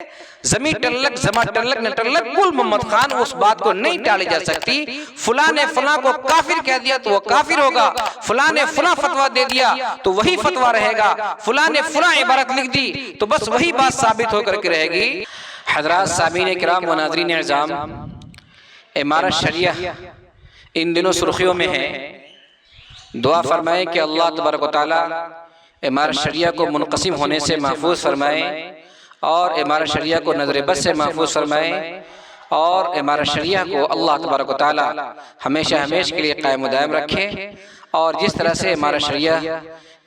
जमी टल्लक जमा टल्लक न टल्लक कुल मोहम्मद खान, उस बात को नहीं टाली जा सकती। फुला ने फला को काफिर कह दिया तो वो काफिर होगा, फुला ने फला फतवा दे दिया तो वही फतवा रहेगा, फुला ने फला इबारत लिख दी तो बस वही बात साबित होकर के रहेगी। हजरात सामीन किराम व नाज़रीन इज़ाम, इमारत शरिया इन दिनों सुर्खियों में है। दुआ फरमाए कि अल्लाह तबारक व तआला इमारत शरिया को मुनक़सिम होने से महफूज फरमाए और इमारत शरिया को नज़र बद से महफूज फरमाए और इमारत शरिया को अल्लाह तबारक व तआला हमेशा हमेशा के लिए कायम व दायम रखे। और जिस तरह से इमारत शरिया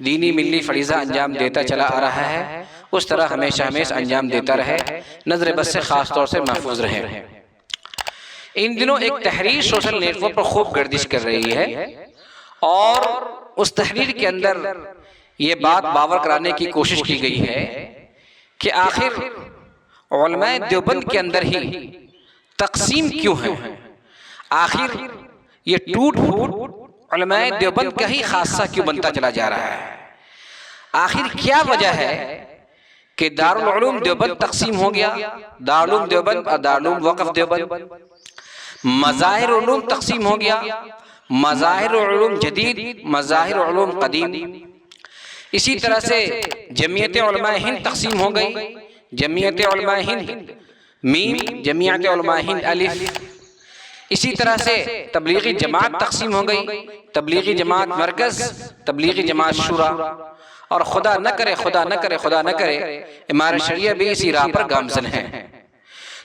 दीनी मिली फरीज़ा अंजाम देता चला आ रहा है, उस तरह हमेशा हमेशा अंजाम देता रहे, नज़र बद से ख़ास तौर से महफूज रहे। इन दिनों एक तहरीर सोशल नेटवर्क पर खूब गर्दिश कर रही है और उस तहरीर के अंदर ये बात बावर कराने की कोशिश की गई है कि आखिर उलमाए देवबंद के अंदर ही तकसीम क्यों है, आखिर ये टूट फूट उलमाए देवबंद का ही खासा क्यों बनता चला जा रहा है, आखिर क्या वजह है कि दारुल उलूम देवबंद तकसीम हो गया, दारुल उलूम देवबंद और दारुल उलूम वक़फ़ देवबंद, मज़ाहिर उलूम तकसीम हो गया, मज़ाहिर उलूम जदीद, मज़ाहिर उलूम कदीम। इसी तरह से जमीयत उलमाए हिंद तकसीम हो गई, जमीयत उलमाए हिंद मीम, जमीयत उलमाए हिंद अलिफ। इसी तरह से तबलीगी जमात तकसीम हो गई, तबलीगी जमात मरकज़, तबलीगी जमात शुरा। और खुदा न करे, खुदा न करे, खुदा न करे इमारत शरिया भी इसी राह पर गामज़न है।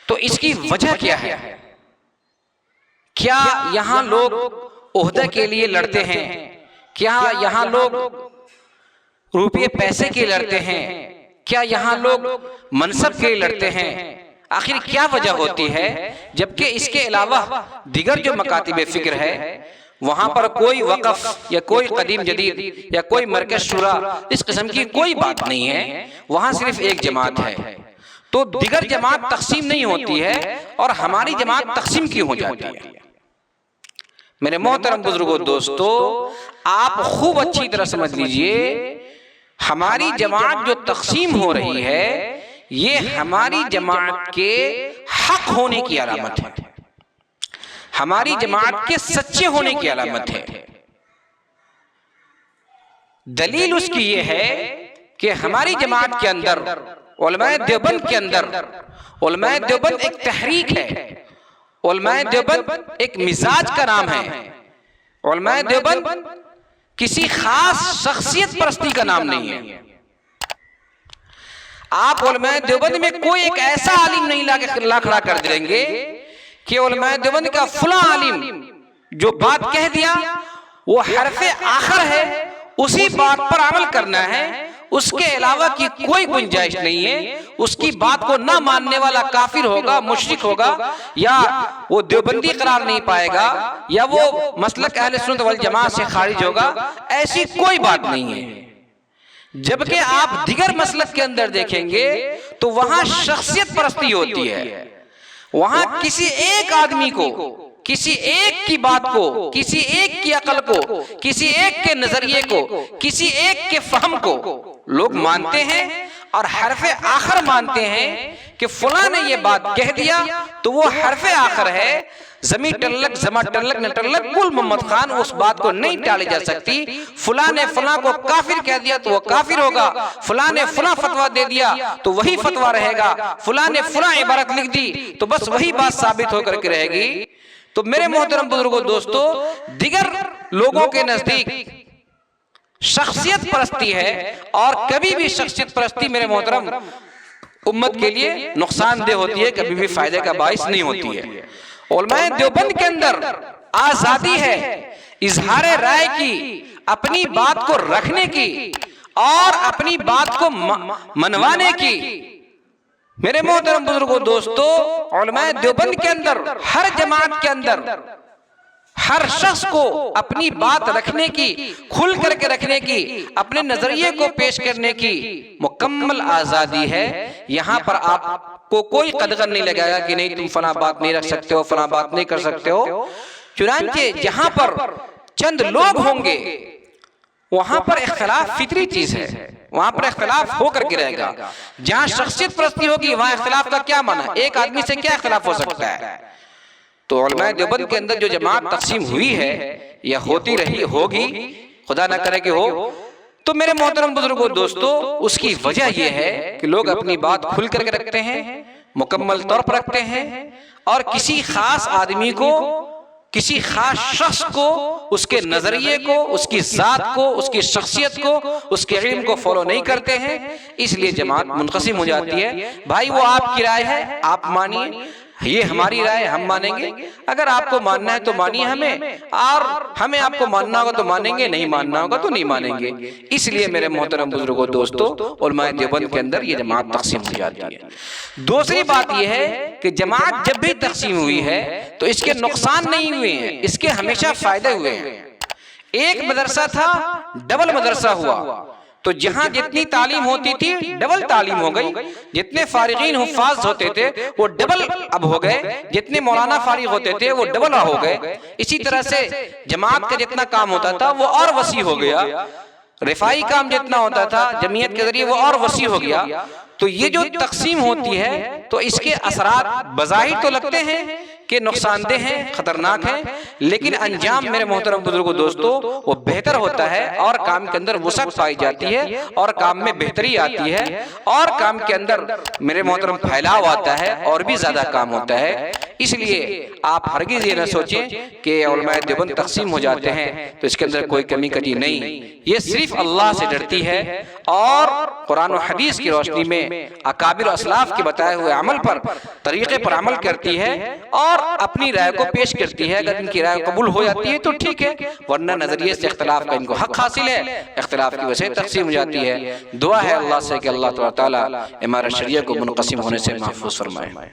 तो इसकी वजह क्या है? क्या यहाँ लोग ओहदे के लिए लड़ते हैं? क्या यहाँ लोग रुपये पैसे के लड़ते हैं? क्या यहाँ लोग मनसब के लिए लड़ते हैं? आखिर क्या वजह होती है? जबकि इसके अलावा दिगर जो मकातिब फिक्र है वहाँ पर कोई वक़फ़ या कोई कदीम जदीद या कोई मरकज़ शुरा इस किस्म की कोई बात नहीं है, वहाँ सिर्फ एक जमात है। तो दिगर जमात तकसीम नहीं होती है और हमारी जमात तकसीम क्यों हो जाती है? मेरे मोहतरम बुजुर्गों, दोस्तों, आप खूब अच्छी तरह समझ लीजिए, हमारी जमात जो तकसीम हो रही है ये हमारी जमात के हक होने की अलामत है, हमारी जमात के सच्चे होने की अलामत है। दलील उसकी ये है कि हमारी जमात के अंदर उलमाए देवबंद के अंदर, उलमाए देवबंद एक तहरीक है, उलमाए देवबंद एक मिजाज का नाम है, उलमाए देवबंद किसी खास शख्सियत परस्ती का नाम नहीं है। आप उलमाए देवबंद में कोई एक ऐसा आलिम नहीं ला खड़ा कर देंगे कि उलमाए देवबंद का फला आलिम जो बात कह दिया वो हरफे आखिर है, उसी बात पर अमल करना है, उसके अलावा की कोई गुंजाइश नहीं है। उसकी बात को ना मानने वाला काफिर होगा, मुशरिक होगा, या वो देवबंदी करार नहीं पाएगा, या वो मसलक अहले सुन्नत वल जमात से खारिज होगा, ऐसी कोई बात नहीं है। जबकि आप दिगर मसलक के अंदर देखेंगे तो वहां शख्सियत परस्ती होती है, वहां किसी एक आदमी को, किसी एक की बात को, किसी एक की अकल को, किसी एक के नजरिए को, किसी एक के फहम को लोग मानते हैं और हरफे आखिर मानते हैं कि फला ने ये बात कह दिया तो वो हरफे आखिर है। जमी टल्लक जमा टल्लक न टल्लक कुल मोहम्मद खान, उस बात को नहीं टाली जा सकती। फला ने फला को काफिर कह दिया तो वो काफिर होगा, फला ने फला फतवा दे दिया तो वही फतवा रहेगा, फला ने फला इबारत लिख दी तो बस वही बात साबित होकर के रहेगी। तो मेरे मोहतरम बुजुर्गों, दोस्तों, दिगर लोगों के नजदीक शख्सियत परस्ती है और कभी भी शख्सियत परस्ती मेरे मोहतरम उम्मत के लिए नुकसानदेह होती है, कभी भी फायदे का बाइस नहीं होती है। उलमाए देवबंद के अंदर आजादी है इजहार राय की, अपनी बात को रखने की और अपनी बात को मनवाने की। मेरे मोहतरम बुजुर्गों, दोस्तों, उलमाए देवबंद के अंदर, हर जमात के अंदर हर शख्स को अपनी बात रखने की, खुल करके रखने की, अपने नजरिए को पेश करने की मुकम्मल आजादी है। यहाँ पर आपको कोई कदगन नहीं लगाया कि नहीं तुम फला बात नहीं रख सकते हो, फला बात नहीं कर सकते हो। चुनांचे जहाँ पर चंद लोग होंगे वहां पर इख्तिलाफ फितरी चीज है, वहां पर इख्तिलाफ हो करके रहेगा। जहां शख्सियत परस्ती होगी वहां इख्तिलाफ का क्या माना, एक आदमी से क्या इख्तिलाफ हो सकता है। तो उलमाए देवबंद के अंदर जो जमात तकसीम हुई है या होती रही होगी, खुदा ना करे कि हो, तो मेरे मोहतरम बुजुर्गों दोस्तों, उसकी वजह यह है कि लोग अपनी बात खुल करके रखते हैं, मुकम्मल तौर पर रखते हैं, और किसी खास आदमी को, किसी खास शख्स को, उसके नजरिए को, उसकी जात को, उसकी शख्सियत को, उसके इल्म को फॉलो नहीं करते हैं। इसलिए जमात मुनक़सिम हो जाती है। भाई वो आपकी राय है, आप मानिए, ये हमारी राय हम मानेंगे। अगर आपको मानना है तो मानिए हमें, और हमें आपको मानना होगा तो मानेंगे, नहीं मानना होगा तो नहीं मानेंगे। इसलिए मेरे मोहतरम बुजुर्गों दोस्तों, उलमाए देवबंद के अंदर ये जमात तकसीम हो जाती है। दूसरी बात यह है कि जमात जब भी तकसीम हुई है तो इसके नुकसान नहीं हुए हैं, इसके हमेशा फायदे हुए हैं। एक मदरसा था, डबल मदरसा हुआ, तो जहां जितनी तालीम होती थी डबल तालीम हो गई, जितने फारिगीन हुफ्फाज होते थे वो डबल अब हो गए, जितने मौलाना फारिग होते थे वो डबल हो गए। इसी तरह से जमात का जितना काम होता था वो और वसी हो गया, रिफाई काम जितना होता था जमीयत के जरिए वो और वसी हो गया। तो ये जो तकसीम होती है तो इसके असरात बज़ाहिर तो लगते हैं कि नुकसानदेह हैं, खतरनाक हैं, लेकिन अंजाम मेरे मोहतरम बुजुर्गों दोस्तों वो बेहतर होता है, और काम के अंदर वसअत पाई जाती है, और काम में बेहतरी आती है, और काम के अंदर मेरे मोहतरम फैलाव आता है, और भी ज्यादा काम होता है। इसलिए आप हरगिज़ ये न सोचें कि उलमाए देवबंद तकसीम हो जाते हैं तो इसके अंदर कोई कमी कटी नहीं, ये सिर्फ अल्लाह से डरती है और कुरान और हदीस की रोशनी में अकाबिर असलाफ के बताए हुए अमल पर, तरीके पर अमल करती है और अपनी राय को पेश करती है। अगर इनकी राय कबूल हो जाती है तो ठीक है, वरना नजरिए से इख्तिलाफ का इनको हक हासिल है, इख्तिलाफ की वजह से तकसीम हो जाती है। दुआ है अल्लाह से कि अल्लाह ताला हमारे शरीयत को मुनक़सिम होने से महफूज फरमाए।